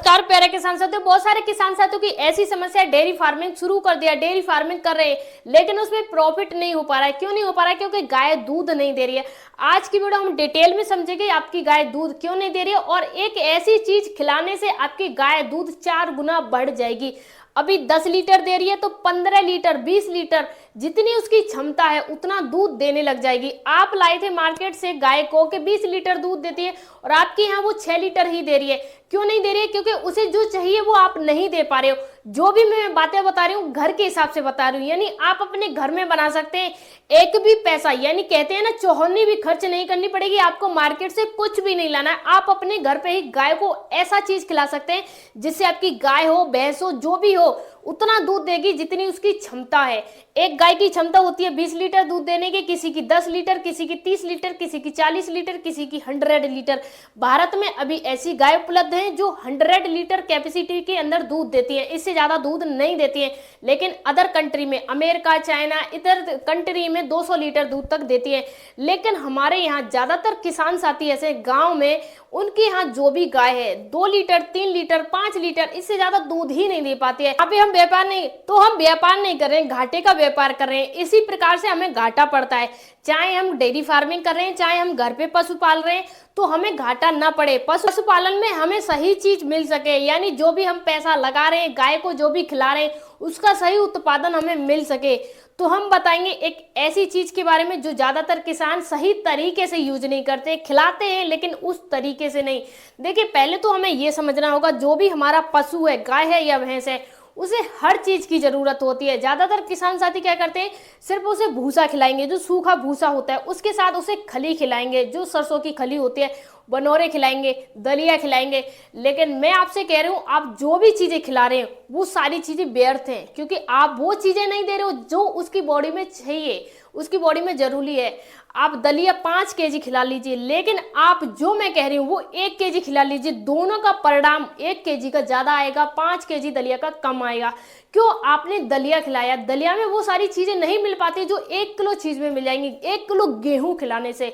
नमस्कार प्यारे किसान साथियों। बहुत सारे किसान साथियों की ऐसी समस्या है, डेयरी फार्मिंग शुरू कर दिया, डेयरी फार्मिंग कर रहे हैं लेकिन उसमें प्रॉफिट नहीं हो पा रहा है। क्यों नहीं हो पा रहा है? क्योंकि गाय दूध नहीं दे रही है। आज की वीडियो हम डिटेल में समझेंगे आपकी गाय दूध क्यों नहीं दे रही है और एक ऐसी चीज खिलाने से आपकी गाय दूध 4 गुना बढ़ जाएगी। अभी 10 लीटर दे रही है तो 15 लीटर 20 लीटर जितनी उसकी क्षमता है उतना दूध देने लग जाएगी। आप लाए थे मार्केट से गाय को कि 20 लीटर दूध देती है और आपके यहाँ वो 6 लीटर ही दे रही है। क्यों नहीं दे रही है? क्योंकि उसे जो चाहिए वो आप नहीं दे पा रहे हो। जो भी मैं बातें बता रही हूँ घर के हिसाब से बता रही हूँ, यानी आप अपने घर में बना सकते हैं। एक भी पैसा, यानी कहते हैं ना, चौहन्नी भी खर्च नहीं करनी पड़ेगी, आपको मार्केट से कुछ भी नहीं लाना है। आप अपने घर पे ही गाय को ऐसा चीज खिला सकते हैं जिससे आपकी गाय हो भैंस हो जो भी हो उतना दूध देगी जितनी उसकी क्षमता है। एक गाय की क्षमता होती है 20 लीटर दूध देने की, किसी की 10 लीटर, किसी की 30 लीटर, किसी की 40 लीटर, किसी की 100 लीटर। भारत में अभी ऐसी गाय उपलब्ध हैं जो 100 लीटर कैपेसिटी के अंदर दूध देती है, इससे ज्यादा दूध नहीं देती है। लेकिन अदर कंट्री में, अमेरिका, चाइना, इधर कंट्री में 200 लीटर दूध तक देती है। लेकिन हमारे यहाँ ज्यादातर किसान साथी ऐसे गाँव में, उनके यहाँ जो भी गाय है 2 लीटर 3 लीटर 5 लीटर, इससे ज्यादा दूध ही नहीं दे पाती है। अभी हम व्यापार नहीं, तो हम व्यापार नहीं कर रहे हैं, घाटे का व्यापार कर रहे हैं। इसी प्रकार से हमें घाटा पड़ता है, चाहे हम डेयरी फार्मिंग कर रहे हैं, चाहे हम घर पे पशु पाल रहे हैं, तो हमें घाटा ना पड़े। पशुपालन में हमें सही चीज मिल सके, यानी जो भी हम पैसा लगा रहे हैं, गाय को जो भी खिला रहे हैं, उसका सही उत्पादन हमें मिल सके। तो हम बताएंगे एक ऐसी चीज के बारे में जो ज्यादातर किसान सही तरीके से यूज नहीं करते, खिलाते हैं लेकिन उस तरीके से नहीं। देखिए, पहले तो हमें यह समझना होगा, जो भी हमारा पशु है, गाय है या भैंस है, उसे हर चीज की जरूरत होती है। ज्यादातर किसान साथी क्या करते हैं, सिर्फ उसे भूसा खिलाएंगे, जो सूखा भूसा होता है, उसके साथ उसे खली खिलाएंगे, जो सरसों की खली होती है, बनोरे खिलाएंगे, दलिया खिलाएंगे। लेकिन मैं आपसे कह रही हूँ, आप जो भी चीजें खिला रहे हैं वो सारी चीजें व्यर्थ हैं, क्योंकि आप वो चीजें नहीं दे रहे हो जो उसकी बॉडी में चाहिए, उसकी बॉडी में जरूरी है। आप दलिया 5 केजी खिला लीजिए, लेकिन आप जो मैं कह रही हूँ वो 1 केजी खिला लीजिए, दोनों का परिणाम 1 केजी का ज्यादा आएगा, 5 केजी दलिया का कम आएगा। क्यों? आपने दलिया खिलाया, दलिया में वो सारी चीजें नहीं मिल पाती जो 1 किलो चीज में मिल जाएंगी। 1 किलो गेहूं खिलाने से,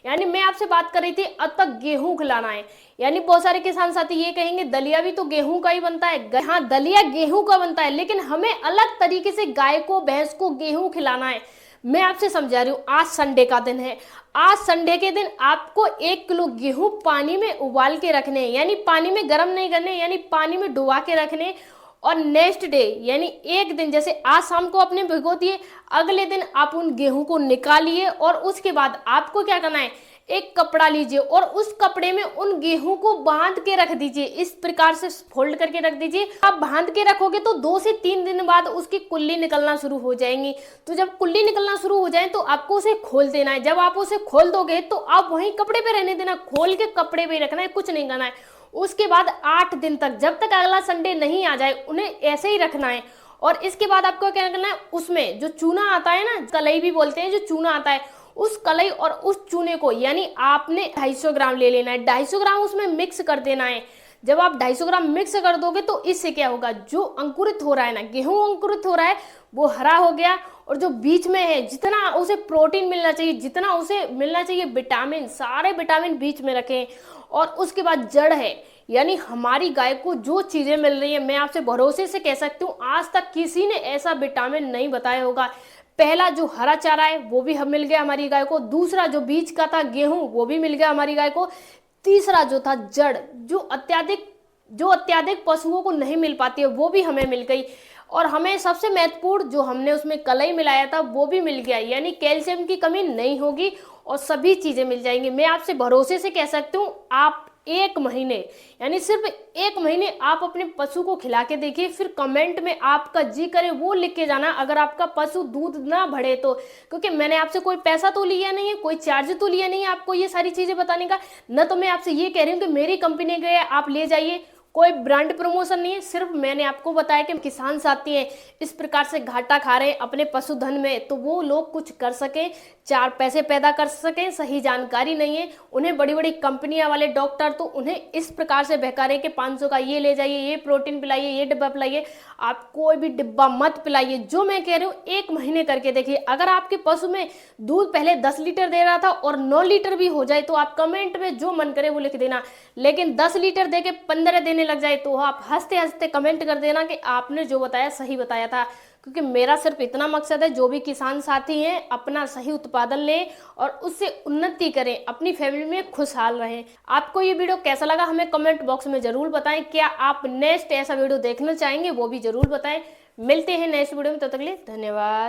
यानी मैं आपसे बात कर रही थी अब तक गेहूं खिलाना है। यानी बहुत सारे किसान साथी ये कहेंगे दलिया भी तो गेहूं का ही बनता है। हाँ, दलिया गेहूं का बनता है, लेकिन हमें अलग तरीके से गाय को, भैंस को गेहूं खिलाना है। मैं आपसे समझा रही हूँ, आज संडे का दिन है, आज संडे के दिन आपको 1 किलो गेहूं पानी में उबाल के रखने, यानी पानी में गर्म नहीं करने, यानी पानी में डुबा के रखने। और नेक्स्ट डे, यानी एक दिन, जैसे आज शाम को आपने भिगो दिए, अगले दिन आप उन गेहूं को निकालिए और उसके बाद आपको क्या करना है, एक कपड़ा लीजिए और उस कपड़े में उन गेहूं को बांध के रख दीजिए। इस प्रकार से फोल्ड करके रख दीजिए। आप बांध के रखोगे तो 2 से 3 दिन बाद उसकी कुल्ली निकलना शुरू हो जाएंगी। तो जब कुल्ली निकलना शुरू हो जाए तो आपको उसे खोल देना है। जब आप उसे खोल दोगे तो आप वहीं कपड़े पे रहने देना, खोल के कपड़े पे रखना है, कुछ नहीं करना है। उसके बाद 8 दिन तक, जब तक अगला संडे नहीं आ जाए, उन्हें ऐसे ही रखना है। और इसके बाद आपको क्या करना है, उसमें जो चूना आता है ना, कलई भी बोलते हैं, जो चूना आता है, उस कलई और उस चूने को, यानी आपने 250 ग्राम ले लेना है, 250 ग्राम उसमें मिक्स कर देना है। जब आप 250 ग्राम मिक्स कर दोगे तो इससे क्या होगा, जो अंकुरित हो रहा है ना, गेहूं अंकुरित हो रहा है, वो हरा हो गया। और जो बीच में है, जितना उसे प्रोटीन मिलना चाहिए, जितना उसे मिलना चाहिए विटामिन, सारे विटामिन बीच में रखें। और उसके बाद जड़ है, यानी हमारी गाय को जो चीजें मिल रही है, मैं आपसे भरोसे से कह सकती हूँ, आज तक किसी ने ऐसा विटामिन नहीं बताया होगा। पहला जो हरा चारा है वो भी हम मिल गया हमारी गाय को, दूसरा जो बीज का था गेहूं वो भी मिल गया हमारी गाय को, तीसरा जो था जड़, जो अत्याधिक पशुओं को नहीं मिल पाती है, वो भी हमें मिल गई। और हमें सबसे महत्वपूर्ण जो हमने उसमें कलई मिलाया था वो भी मिल गया, यानी कैल्शियम की कमी नहीं होगी और सभी चीजें मिल जाएंगी। मैं आपसे भरोसे से कह सकती हूँ, आप 1 महीने, यानी सिर्फ 1 महीने आप अपने पशु को खिला के देखिए, फिर कमेंट में आपका जी करे वो लिख के जाना अगर आपका पशु दूध ना बढ़े तो। क्योंकि मैंने आपसे कोई पैसा तो लिया नहीं है, कोई चार्ज तो लिया नहीं है आपको ये सारी चीजें बताने का। न तो मैं आपसे ये कह रही हूँ कि मेरी कंपनी गए आप ले जाइए, कोई ब्रांड प्रमोशन नहीं है, सिर्फ मैंने आपको बताया कि किसान साथी हैं इस प्रकार से घाटा खा रहे हैं अपने पशुधन में, तो वो लोग कुछ कर सकें, 4 पैसे पैदा कर सकें। सही जानकारी नहीं है उन्हें, बड़ी बड़ी कंपनियां वाले डॉक्टर तो उन्हें इस प्रकार से बहका रहे हैं कि 500 का ये ले जाइए, ये प्रोटीन पिलाइए, ये डिब्बा पिलाइए। आप कोई भी डिब्बा मत पिलाइए। जो मैं कह रही हूँ 1 महीने करके देखिए। अगर आपके पशु में दूध पहले 10 लीटर दे रहा था और 9 लीटर भी हो जाए तो आप कमेंट में जो मन करे वो लिख देना, लेकिन 10 लीटर दे के 15 दिन देने लग जाए तो आप हंसते हंसते कमेंट कर देना कि आपने जो बताया सही बताया था, क्योंकि मेरा सिर्फ इतना मकसद है जो भी किसान साथी हैं अपना सही उत्पादन लें और उससे उन्नति करें, अपनी फैमिली में खुशहाल रहें। आपको ये वीडियो कैसा लगा हमें कमेंट बॉक्स में जरूर बताएं। क्या आप नेक्स्ट ऐसा वीडियो देखना चाहेंगे वो भी जरूर बताएं। मिलते हैं नेक्स्ट वीडियो में, तब तक के लिए धन्यवाद।